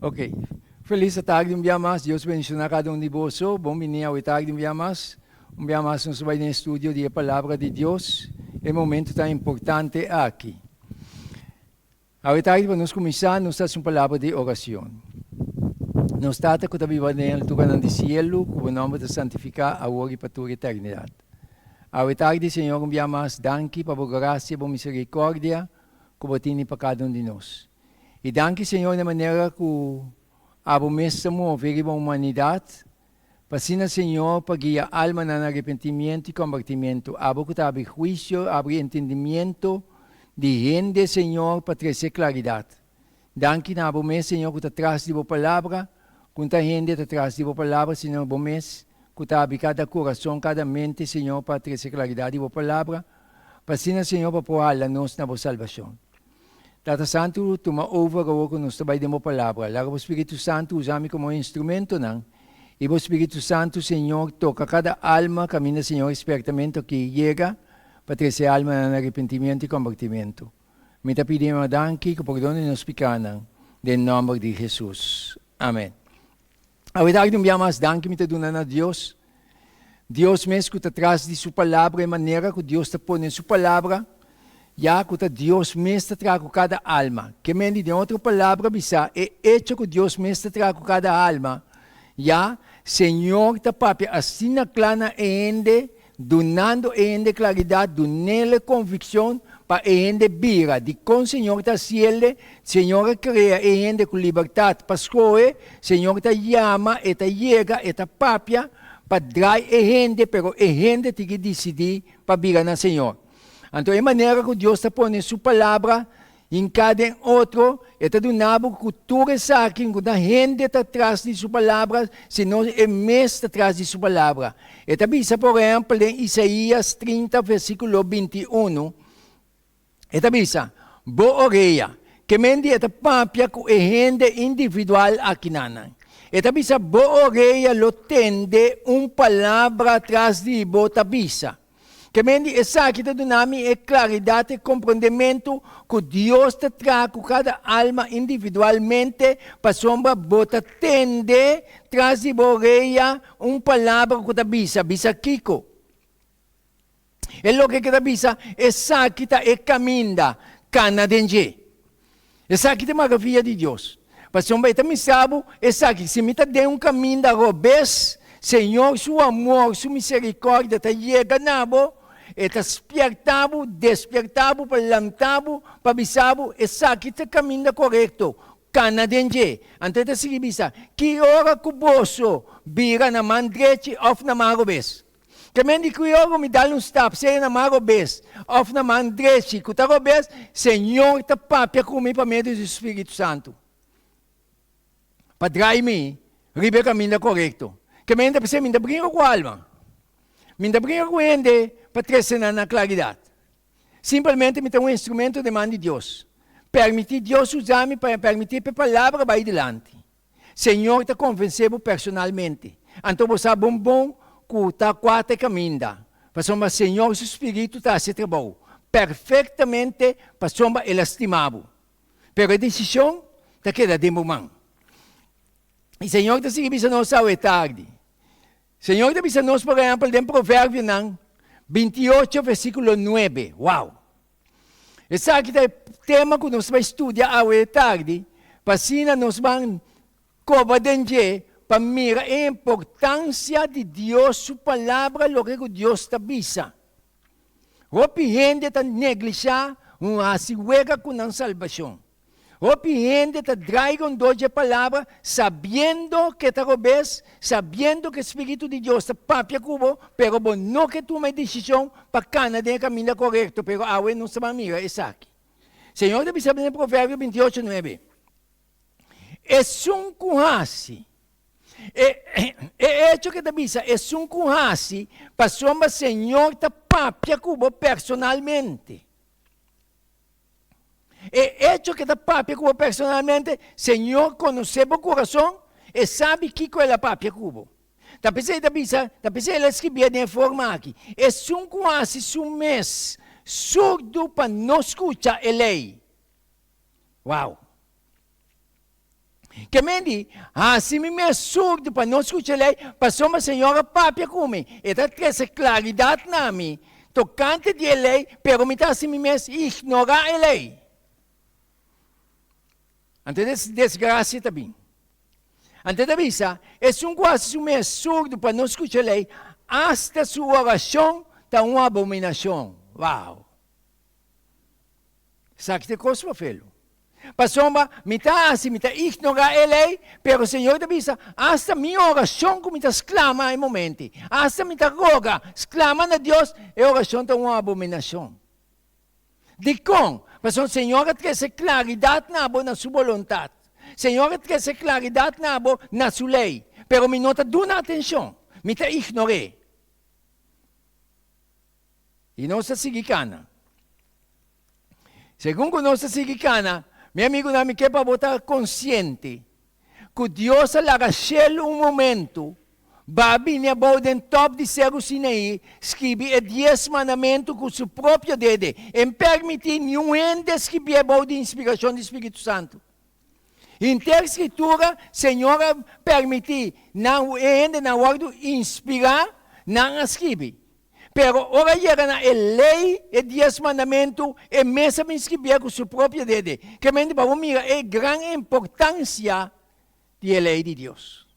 Ok. Feliz tarde, um dia mais. Deus bendiga cada um de vocês. Bom dia, hoje tarde, um dia mais. Um dia mais, nós vamos no estúdio de Palavra de Deus. É um momento tão importante aqui. Hoje tarde, vamos começar, nós temos uma palavra de oração. Nós estamos com a Bíblia dentro do cielo, com o nome de santificar agora e para toda a eternidade. Hoje tarde, Senhor, um dia mais, danke para a graça e a misericórdia que você tem para cada um de nós. E danke, Senhor, da maneira que abo mesmo mover a humanidade, para Senhor, para guiar a alma no arrependimento e convertimento. Abo que abre juízo, abre entendimento de gente, Senhor, para trazer claridade. Danke, abo mesmo, Senhor, que atrás de a palavra, que a gente atrás de a palavra, Senhor, abo mesmo, que abre cada coração, cada mente, Senhor, para trazer claridade de a palavra, para Senhor, para pôr a nós na salvação. Tata Santo, toma over o que nós trabalhamos a palavra. Lá o Espírito Santo usa-me como instrumento, não? E o Espírito Santo, Senhor, toca cada alma, camina, Senhor, espertamente que chega para trazer a alma no arrependimento e convertimento. Me te pedimos danke, que perdone nos pecados, em nome de Jesus. Amém. A verdade, um dia mais, danke me te dando a Deus. Deus mesmo que está atrás de sua palavra, de maneira que Deus te põe em sua palavra, já que Deus mesmo traga cada alma. Que me de outra palavra, bisa, é hecho que Deus mesmo traga cada alma. Já, Senhor, ta papi, assim na clana ende, donando ende claridade, donando convicção, para ende bira. De com Senhor ta cielo, Senhor cria ende com liberdade. Pascoe, Senhor ta llama, eta llega, eta papia, para drai ende, pero ende tem que decidir para bira na Senhor. Então, é maneira que Deus está pondo sua palavra em cada outro, está dando cultura aqui, que a gente está atrás de sua palavra, senão é mesmo atrás de sua palavra. Está vista, por exemplo, em Isaías 30, versículo 21, está vista, boa orelha, que mente está papia com a gente individual aqui na. Está vista, boa orelha, lo tende palavra atrás de boa vista. Que mendi essa que te nami é claridade e compreendimento que Deus te traz com cada alma individualmente para sombra bota tende traz de boreia palavra que te bisa Kiko. É lo que te bisa essa que te caminha canadense. Essa que te maravilha de Deus. Para sombra te me sabe essa que se me te dê caminho da robes, Senhor, seu amor, sua misericórdia te chega nabo. Despertavo, palantavo, pavisavo, essa que te caminha correto, canadense. Então, te sige bisa, que hora que boso vira na mão direita ou na mão robes. Que mendi que hora me dá stop, seja na mão robes, ou na mão direita, que ta robes, Senhor, te papia comigo para meio do Espírito Santo. Para trair-me, ribe caminho correto. Que mendi para você, me brinca com a alma. Me brinca com ele, para trazer na claridade. Simplesmente me tem instrumento de mão de Deus. Permitir Deus usar-me para permitir que a palavra vá adiante. Senhor, te convenceu personalmente. Então você é bom que está quatro caminha. Para Senhor, o Espírito está se trabalhando perfeitamente para ele estimado. Pero a decisão está queda de momento. E Senhor, te sigue bisa nós ao tarde. Senhor, te bisa nós, por exemplo, em provérbio não. 28, versículo 9. Uau! Esse aqui é o tema que nós vamos estudar hoje tarde. Para assim nós vamos cobrir para mirar a importância de Deus, sua palavra, o que Deus está bisa. Hopi gente está negligenciando uma assuega com a salvação. Hopi gente está dragando doce palavra, sabendo que está robes, sabendo que o Espírito de Deus está papia cubo, pero não que toma decisão para cana de caminho correto, pero agora não se vai mirar, é aqui. Senhor, deve saber no Provérbio 28, 9. É um currasi. É hecho que te bisa, é um currasi, para sombra Senhor está papia cubo personalmente. É hecho que te papia cubo personalmente, Senhor conhece o coração e sabe que é a papia cubo. Ta pensei ela escrevia de forma aqui. É quase um mês surdo para não escutar a lei. Uau! Kemendi, se me é surdo para não escutar lei, passou uma senhora papia comigo. Eta essa claridade na mim. Tocante de lei, pero me está assim mesmo ignorar a lei. Antes desgraça também. Antes da visa, é quase um surdo para não escutar a lei, hasta sua oração está uma abominação. Uau! Sabe que coisa, filho? Pasoma, me está ignorar a lei, pero o Senhor te avisa, hasta minha oração que me está exclama em momento, hasta me está roga, exclama a Deus, e a oração está uma abominação. De com? Pastor, o Senhor traz claridade na sua vontade. O Senhor traz claridade na sua lei, pero me não está dando atenção, me está ignorando. E não se sigue cana. Segundo não se sigue cana, meu amigo, não me quer para botar consciente que Deus larga momento, vai vir a bordo top de Cerro Sinaí, escreve 10 mandamentos com seu próprio dedo, e permitir nenhum ente escrever a bordo de inspiração do Espírito Santo. Em ter escritura, Senhor permitir não ente na hora de inspirar, não escreve. Pero ora chega na lei e 10 mandamentos e mesmo escrever com seu próprio dedo. Que mente para mim é grande importância da lei de Deus.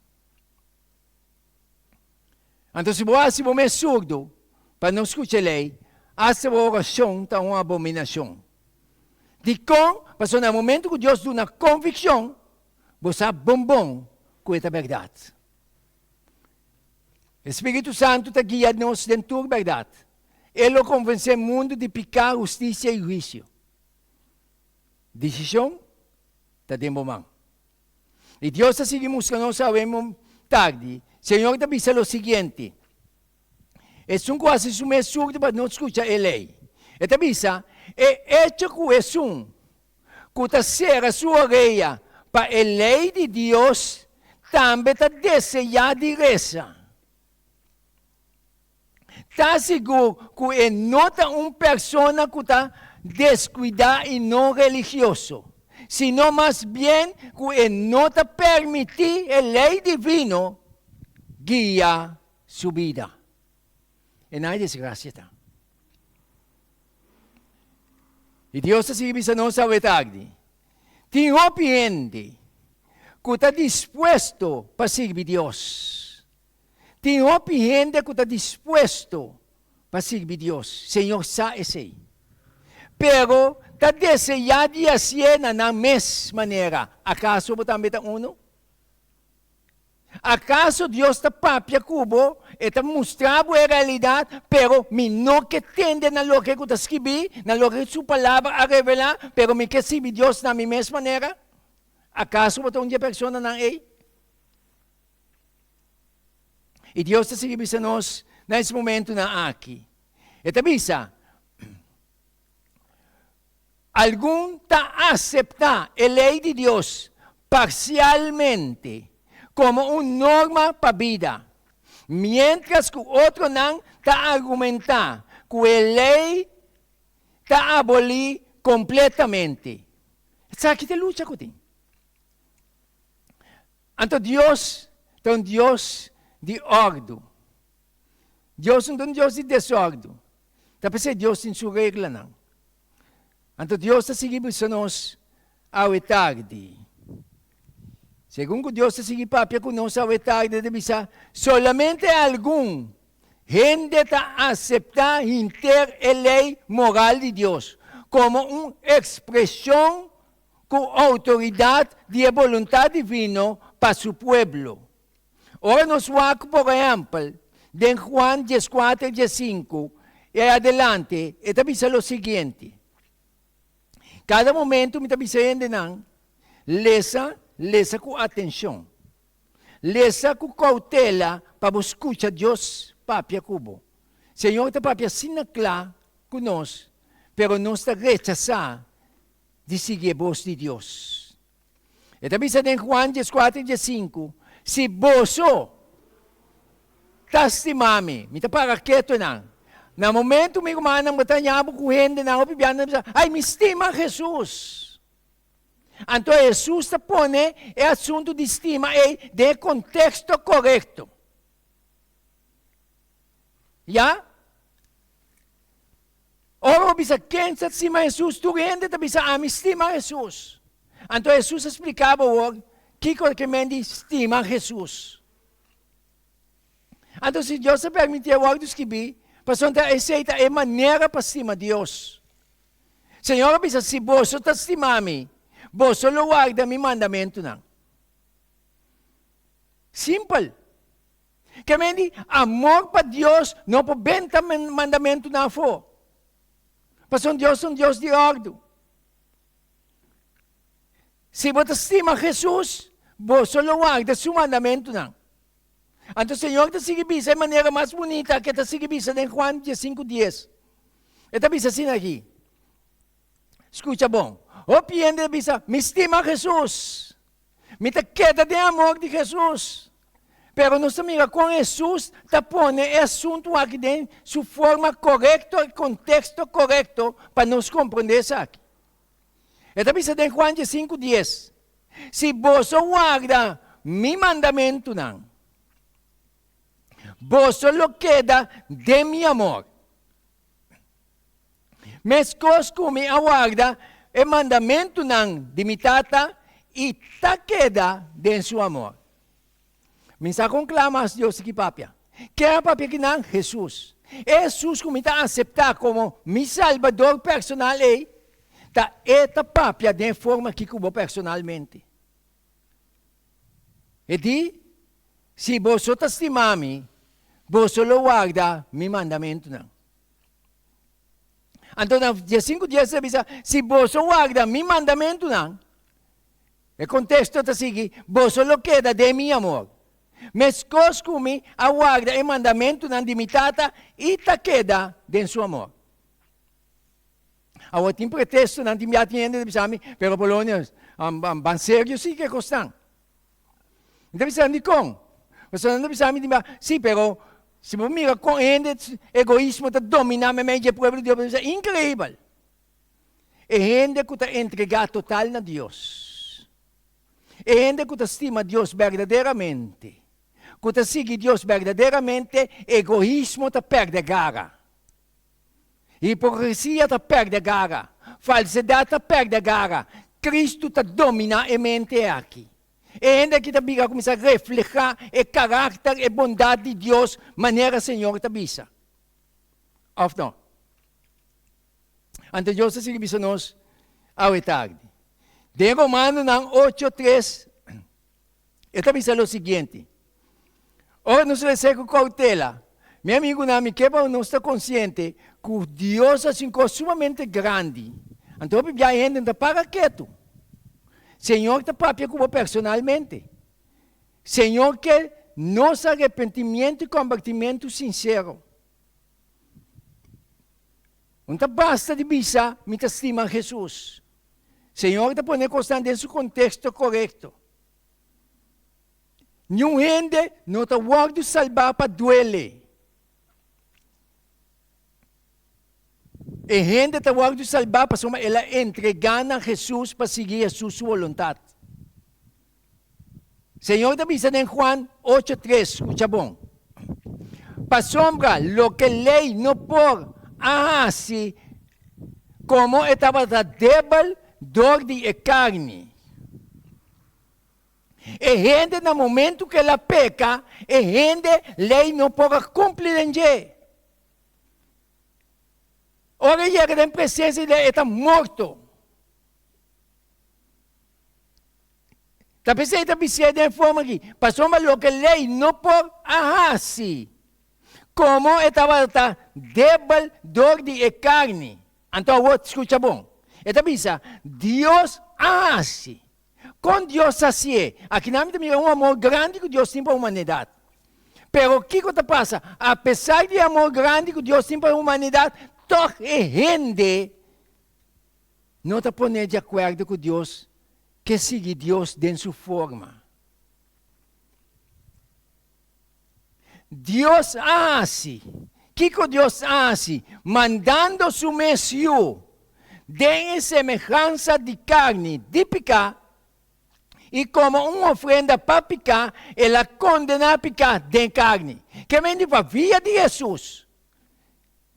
Então, se você é surdo para não escutar a lei, a sua oração está uma abominação. De com, porque no momento que Deus dá uma convicção, você é bom com essa verdade. O Espírito Santo está guiando-nos dentro da verdade. Ele convence o mundo de pecado, justiça e juízo. Decisão está dentro da mão. E Deus está seguindo que nós sabemos tarde. O Senhor está dizendo o seguinte. É quase um surdo para não escutar a lei. Ele está dizendo, é hecho que está ser a sua orelha para a lei de Deus, também está desejando de reza. Está seguro que não é uma pessoa que está descuidada e não religioso, sino mais bem que não está permitir a lei divina guiar sua vida. E não é desgraça. E Deus está seguindo nós a tarde. Tem um gente que está disposto para seguir Deus. Tem gente que está disposto para servir Deus. Senhor sabe isso. Pero está desejando de fazer na mesma maneira. Acaso você também está uno? Acaso Deus está papia cubo e está mostrando a realidade, pero me não que tende na lo que está escrever, na lo que sua palavra a revelar, pero me que servir Deus na mesma maneira? Acaso você uma pessoa não é? E Deus está seguindo a nós nesse momento aqui. E está algum está aceitar a lei de Deus parcialmente como uma norma para a vida, mientras que o outro não está argumentar que a lei está abolir completamente. Sabe que te luta com isso? Então Deus de ordem. Deus não é um Deus de desordem. Está pensando Deus tem sua regra, não. Então Deus está seguindo nós ao tarde. Segundo Deus está seguindo papel com nós ao tarde, deve ser solamente algum gente está aceitar ter a lei moral de Deus como uma expressão com autoridade de vontade divina para seu povo. Ora, nós vamos, por exemplo, de Juan 14, 15, e adelante, está dizendo o seguinte. Cada momento me está dizendo, lesa com atenção. Lesa com cautela para escutar Deus, papia cubo. Senhor está papia sina claro conosco, pero não está rechazar de seguir a voz de Deus. Está dizendo em Juan 14, 15, se você testimami, me para quieto não. No momento me kumana mo tanyabo com gente na opibiana, ai me estima Jesus. Então, Jesus pone o assunto de estima e de contexto correto. Já? Ora, bisa quem se estima Jesus, tu rende, bisa me estima Jesus. Então, Jesus explicava o que me estima Jesus. Então, se Deus se permitir o que escrever, para aceita a maneira para estimar Deus. Senhor, bisa se você está estimando, você lo guarda mi mandamento não. Simple. Que me amor para Deus não por benta mandamento não for. Porque Deus é um Deus de ordem. Se você estima Jesus, você lo guarda seu mandamento não. Então o Senhor te sigue bisa de maneira mais bonita que te sigue bisa em Juan 5:10. Está bisa assim aqui. Escuta bom. O piende bisa, me estima Jesus. Me te queda de amor de Jesus. Pero nós mira com Jesus, te põe o assunto aqui dentro, sua forma correta, contexto correto, para nos compreender isso aqui. Está bisa em Juan 5:10. Se você guarda mi mandamento não, você lo queda de mi amor. Mas como aguarda o mandamento não de mi tata e ta queda de seu amor. Minsa conclama a Deus que papia. Que é papia que não? Jesus. Jesus como está aceitar como mi salvador personal e ta eta papia de forma que cubo personalmente. E di, se você está estimando, você lo guarda mi mandamento não. Então, no dia 5 dias, você diz, se você guarda mi mandamento não, o contexto está assim, você lo queda de mi amor. Mas como aguarda o mandamento não de mi tata e ta queda de seu amor. Agora, tem pretexto não de mi atende, pero Polônia, ban sério sim que costan. Então, você não com. Você não sabe, sim, pero se você mira com ele, egoísmo está dominando o meio do povo de Deus, é incrível. É gente que está entregada total a Deus. É gente que estima Deus verdadeiramente. Que segue Deus verdadeiramente, egoísmo está perde a gara. Hipocrisia está perde a gara. Falsidade está perde a gara. Cristo está dominando a mente aqui. E ainda que também começa a refletir o caráter e bondade de Deus, maneira Senhor te bisa. Ou não? Então Deus se bisa nós ao tarde. De Romanos 8:3, ele bisa o seguinte. Ora, nos recebe com cautela. Meu amigo, não me quebra, não está consciente que Deus é assim, sumamente grande. Então, a Bíblia ainda não para quieto. Senhor te papia como personalmente. Senhor quer nosso arrependimento e convertimento sincero. Não basta de bisa, me estima Jesus. Senhor te põe constante em seu contexto correto. Nenhum gente não te guarda salvar para duele. E gente te guarda salvar para ela entregar a Jesus para seguir a sua vontade. Senhor te diz em Juan 8:3, escucha bom. Para sombra, lo que lei não por hace como estava débil, dor de carne. E gente no momento que ela peca, e gente lei não pode cumprir em dia. Ora chega em presença e está morto. Está pensando que está de forma aqui. Passou mal o que lei não pode fazer. Como estava débil, dor de carne. Então, escuta bom. Está pensando, Deus hace. Com Deus assim, aqui na minha um amor grande que Deus tem para a humanidade. Pero o que passa? Apesar de amor grande que Deus tem para a humanidade, toda gente não está pondo de acordo com Deus, que sigue Deus de sua forma. Deus hace. O que Deus hace? Mandando seu Messias den semelhança de carne de pecar, e como uma ofrenda para pecar, ela condena a pecar de carne. Que vem de via de Jesus.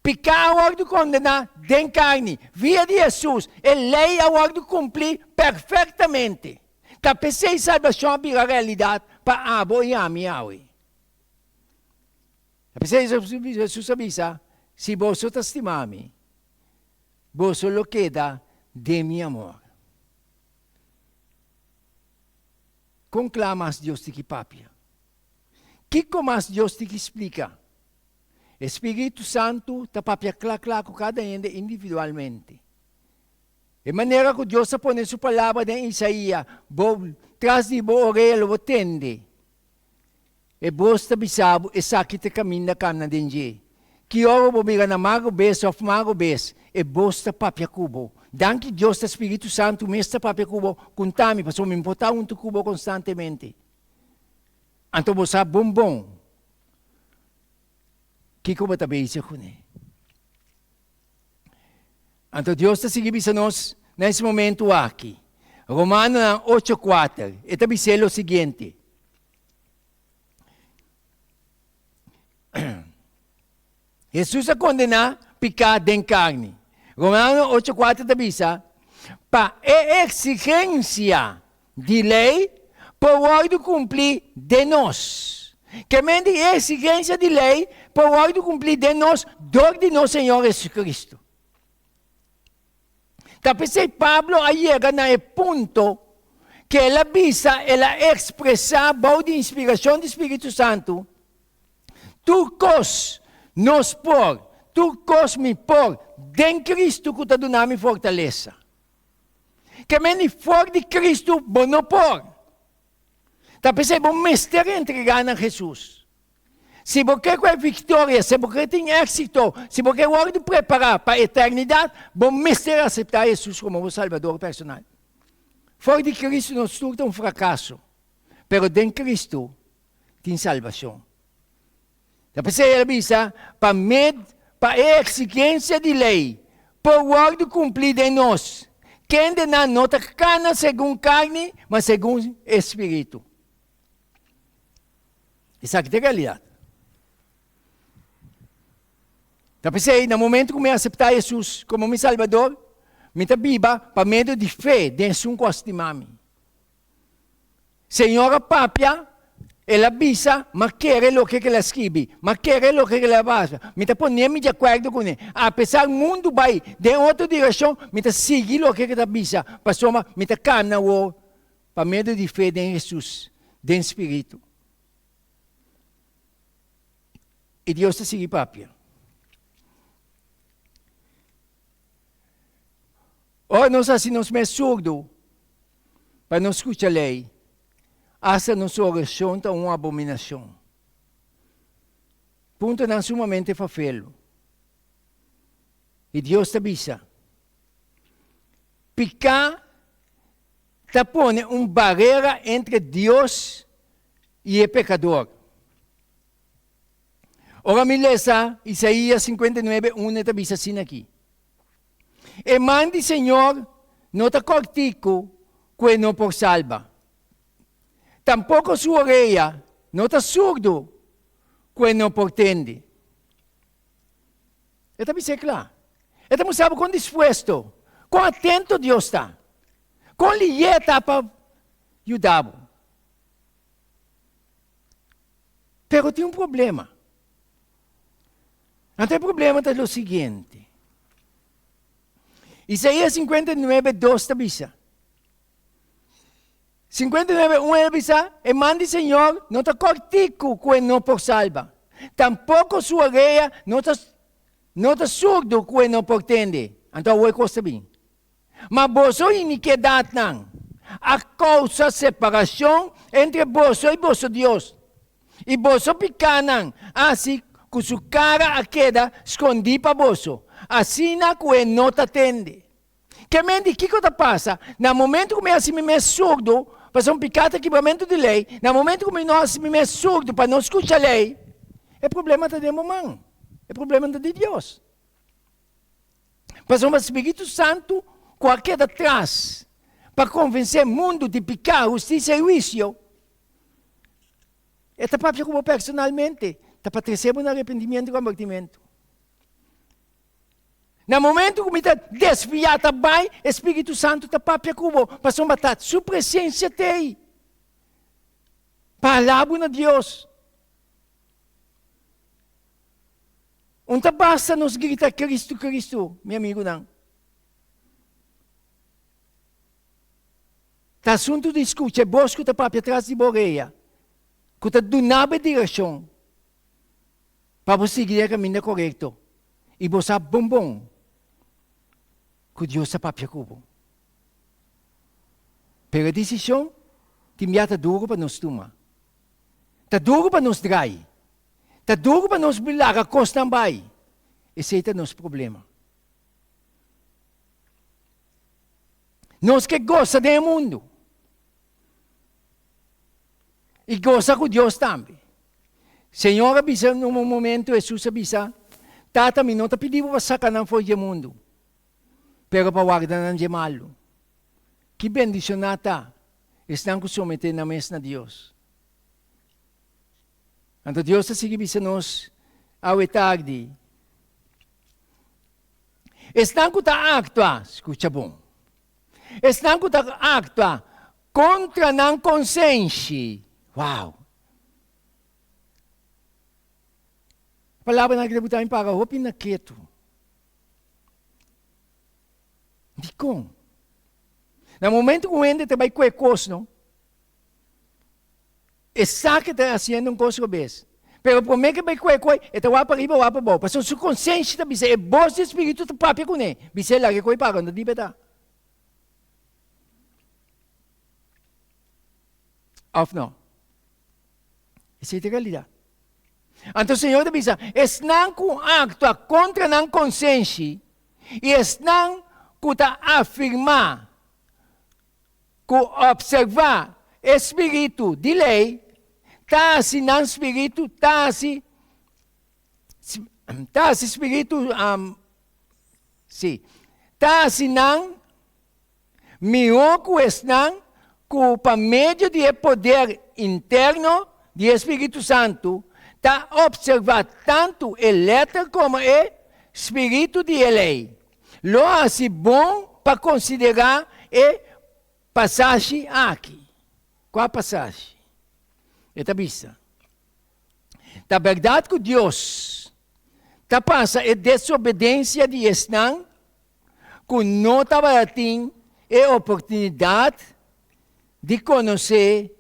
Pecar a hora de condenar de carne. Via de Jesus. É lei a hora de cumprir perfeitamente. Tá pensei salvação a realidade para abo e amiawi. Tá pensei Jesus avisa, se você te estimami, você lo queda de mi amor. Conclamas Deus te que papia. Que comas Deus te que explica? Espírito Santo te papia claro com cada ende individualmente. De maneira que Deus se põe sua palavra em Isaías, traz de boa orelha, o tende. E você bisabo, e sabe que caminha na dengue. Que ora vou virar na mago bes, of mago bes, e você papia cubo. Danke Deus, Espírito Santo, me está papia cubo, contami, para me importar cubo constantemente. Então você bom. Que como está bem isso com ele? Então Deus está seguindo nós nesse momento aqui. Romanos 8:4. E está dizendo o seguinte. Jesus a condenar pecado em carne. Romanos 8:4 está dizendo, para exigência de lei, por ordem cumprir de nós. Que mente exigência de lei, por ordem cumprir de nós, dor de nosso Senhor Jesus Cristo. Tapos Pablo aí chega no ponto que ela visa, ela expressa a de inspiração do Espírito Santo. Tu cos nos por, tu cos me por, em Cristo que te dá fortaleza. Que me for de Cristo, bom não por. Tapos é bom mestre entregar a Jesus. Se você quer vitória, se você tem êxito, se você pode preparar para a eternidade, bom mestre aceitar Jesus como o Salvador personal. Fora de Cristo não surta um fracasso, pero em Cristo tem salvação. Depois ele diz, para a exigência de lei, por ordem cumprida em nós, quem de nós não está carne segundo carne, mas segundo Espírito. Isso aqui é a realidade. Então, pensei, no momento que eu aceitar Jesus como meu Salvador, me biba para meio de fé, dentro de um costumame. Senhora Papia, ela avisa, mas quer o que ela escreve, mas quer o que ela basa. Me ponemos de acordo com ele. Apesar do mundo vai de outra direção, me seguir o que ela avisa. Pastor, me caminha para meio de fé em Jesus, em Espírito. E Deus te sigue, Papia. Ou nós assim nos meio surdo para não escutar a lei, hasta nossa oração é uma abominação. Ponto não sumamente fafelo. E Deus te avisa. Pecar te põe uma barreira entre Deus e o pecador. Ora, me lesa Isaías 59:1 te avisa assim aqui. E mande, Senhor, não te cortico, que não por salva. Tampouco sua orelha, não te surdo, que não por tende. Eu também sei claro. Eu também sabe quão disposto, quão atento Deus está. Quão lieta para ajudar. Pero tem um problema. Não tem problema, é o seguinte. Isaías 59:2 te avisa. 59:1 avisa, e mande, Senhor, não te cortico, que não por salva. Tampouco sua orelha, não te surdo, que não por tende. Então, o que custa bem. Mas você iniquidade não. A causa separação entre você e você Deus. E você pecar não. Assim, com sua cara a queda, escondi para você. Assim que não te atende. Que mente, o que passa? No momento que eu assim me surdo, para um pecado quebramento de lei, no momento que eu assim me surdo para não escutar a lei, é problema de mamãe. É problema de Deus. Mas o Espírito Santo, qualquer atrás, para convencer o mundo de pecado, justiça e juízo, é para como personalmente, é para trazer um arrependimento e convertimento. No momento que me está desviado também, o Espírito Santo está para como, para sombatar sua presença tem. Palavra de Deus. Não basta nos gritar Cristo, Cristo, meu amigo, não. Está assunto de escuta, é bosco está para trás de boreia. Que está dando a direção para você seguir o caminho correto. E você sabe bom. Que Deus está para cubo. Pero a decisão, está duro para nós tomar. Está duro para nos trair. Está duro para nos bilar a costa também. Esse é o nosso problema. Nós que gosta do mundo. E gosta com Deus também. Senhor avisa num momento, Jesus avisa, Tata, me não te pediu para sacar não foi do mundo. Pero para guardar não é malo. Que bendição está. Estão com someter na mesa de Deus. Então Deus está seguindo nós ao tarde. Estão com a actua, escuta bom. Estão com a actua contra não consciência. Uau! A palavra na igreja em para roupa na quieto. De como? No momento que o ente vai com a coisa, não? Essa que está fazendo coisa que vez. Pero por meio que vai com a coisa, está lá para arriba, lá para baixo. Passou sua consciência está bisa, é bom se espírito está próprio com ele. Bisa lá que coi para onde deve estar. Ou não? Essa é a realidade. Então o Senhor diz, estão com acto contra a consciência e estão com afirmar, com observar espírito de lei, está assim não espírito, está assim espírito, sim, está assim não, melhor que estão com o meio de poder interno de Espírito Santo, está observando tanto a letra como o espírito de lei. Lo assim bom para considerar a passagem aqui. Qual a passagem? Esta vista. Da verdade que Deus está passa a desobediência de Estão, que não estava tendo a oportunidade de conhecer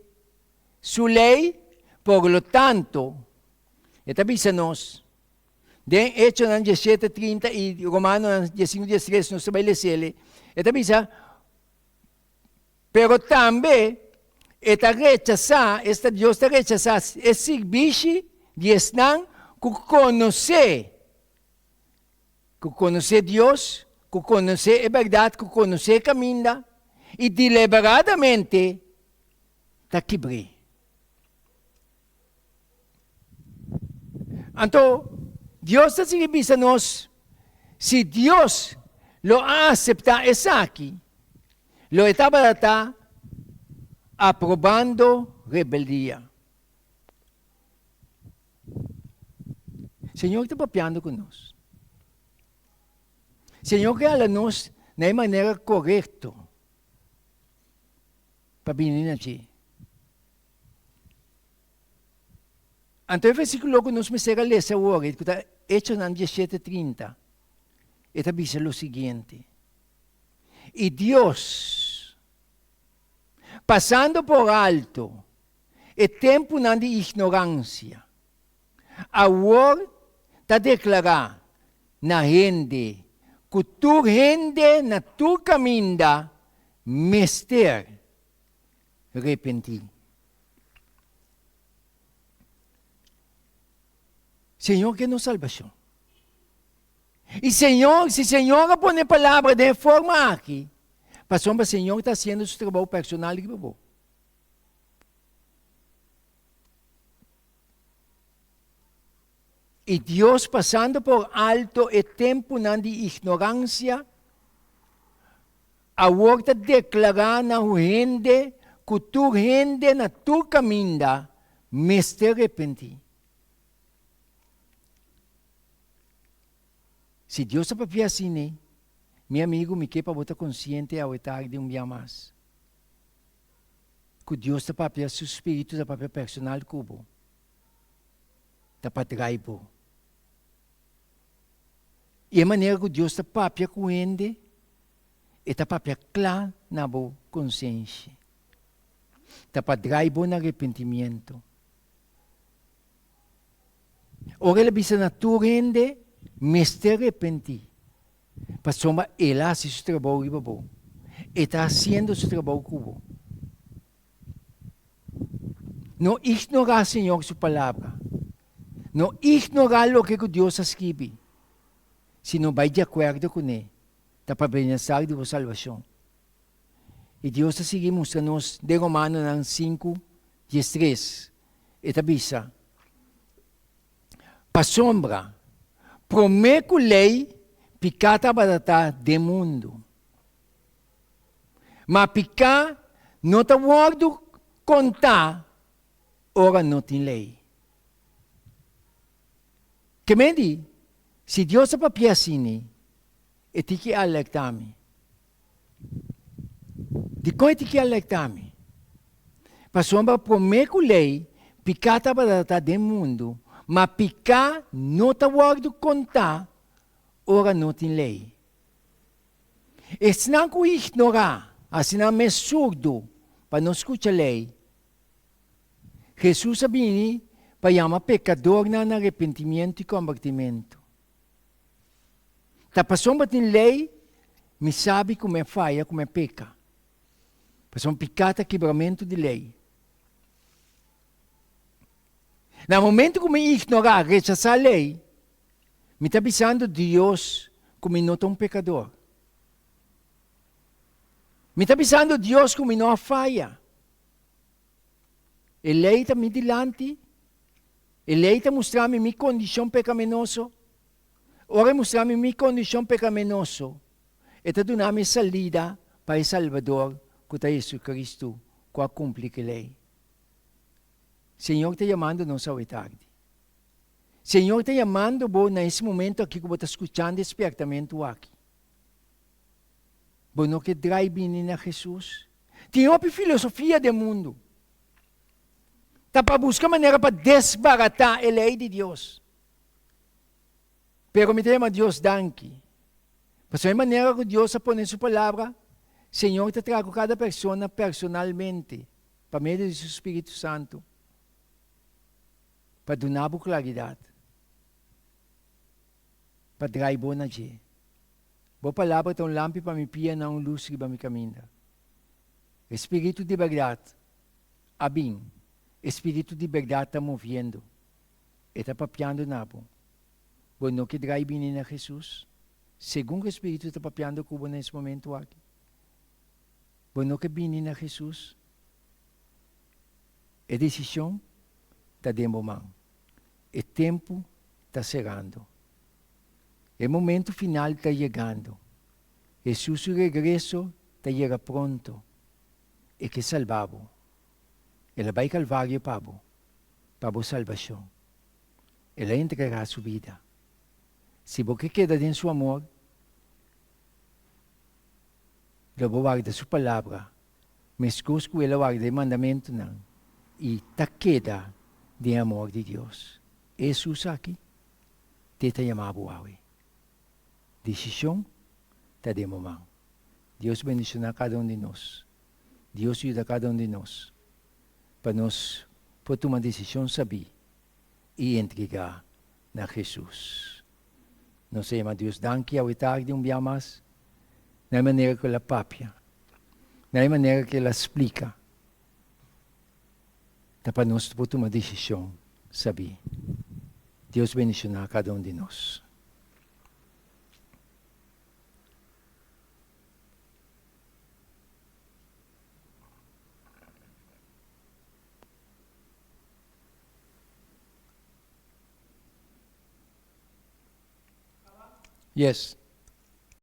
sua lei. Por lo tanto, esta visa nós, de Hechos 17:30 e Romanos 15:13, nós vai ler, esta visa, pero também, esta Deus está rechazar o serviço de Estão que conhecer Deus, que conhecer a verdade, que conhecer o caminho, e deliberadamente está quebrando. Então, Deus está dizendo a nós, se Deus lo acepta isso aqui, lo está aprobando rebeldia. O Senhor está papiando conosco. O Senhor quer nós de maneira correta para vir aqui. Então, o versículo que nós vamos ler agora, que está Hechos 17:30, está dizendo o seguinte: e Deus, passando por alto o tempo de ignorância, agora está declarando na gente que tu gente na tu caminho mister repentir. Senhor, que nos salvação. E Senhor, se Senhor põe a palavra de forma aqui, passou para o Senhor está fazendo o seu trabalho personal e bom. E Deus passando por alto o tempo de ignorância, a volta declarar na gente que tu gente na tu caminho, mas te arrepenti. Se Deus está para assim, né? Meu amigo, me quer para botar consciente ao tarde um dia mais. Que Deus está para seu espírito, está para personal cubo. Está para traibo. E a maneira que Deus está para com ele, está para claro na boa consciência. Está para traibo no arrependimento. Ora ele bisa na tua rende, mas te arrepenti. Pasoma, ele hace su trabajo y babo. Está haciendo su trabajo cubo. No ignorar, Señor, su palabra. No ignorar lo que Dios escribe. Sino vai de acuerdo con él. Está para beneficiar de la salvación. Y Dios sigue mostrando-nos de Romanos 5, 13. Esta bisa. Pa sombra, prometo lei, picata barata de mundo. Mas picar, não está guardo contar, ora não tem lei. Que me diz, se Deus é para piacini, e tem que alertar-me. De como tem que alertar-me? Pa sombra, prometo lei, picata barata de mundo, mas picar, não está guardo contar, ora não tem lei. E se não ignorar, assim não é surdo para não escutar a lei, Jesus sabia para chamar pecador no arrependimento e convertimento. Tá passando tem lei, me sabe como é falha, como é peca. Passando pecado, quebramento de lei. No momento que me ignorar, rechazar a lei, me está avisando Deus como não é um pecador. Me está avisando Deus como não há falha. A lei está me dilante. A lei está mostrando minha condição pecaminosa. Ora mostrando minha condição pecaminosa. E está dando-me salida para o Salvador, que é Jesus Cristo, que cumpre a lei. Senhor está chamando-nos ao tarde. Senhor está chamando-vos nesse momento aqui que você está escutando despertamento aqui. Você não quer drive-in a Jesus. Tem uma filosofia do mundo. Está para buscar maneira para desbaratar a lei de Deus. Pero me chama Deus danke. Para a maneira que Deus a põe sua palavra, Senhor te trago cada pessoa personalmente, para meio do seu Espírito Santo, para dar claridade, para dar boa na gente. Boa palavra é um lampi para me pia, não luz para me caminhar. Espírito de verdade, abim. Espírito de verdade está movendo. Está papiando na bo. Você não quer dar bem a Jesus? Segundo o Espírito está papiando cubo nesse momento aqui. Você não quer bem a Jesus? A decisão está dentro da mão. O tempo está chegando. O momento final está chegando. Jesus, o regresso, está chegando pronto. E que salvavo. Ele vai Calvário para a salvação. Ele entregará sua vida. Se você queda em seu amor, ele vai guardar sua palavra, mas que ele guarda o mandamento não. E está queda de amor de Deus. Jesus aqui, te chamava hoje. Decisão está de momento. Deus bendicionar cada de nós. Deus ajuda cada de nós. Para nós poder tomar decisão saber e entregar na Jesus. Nós chama Deus danke ao tarde dia mais, na maneira que ela papia, na maneira que ela explica. Para nós poder tomar decisão saber. Deus bendicionar cada de nós. Yes.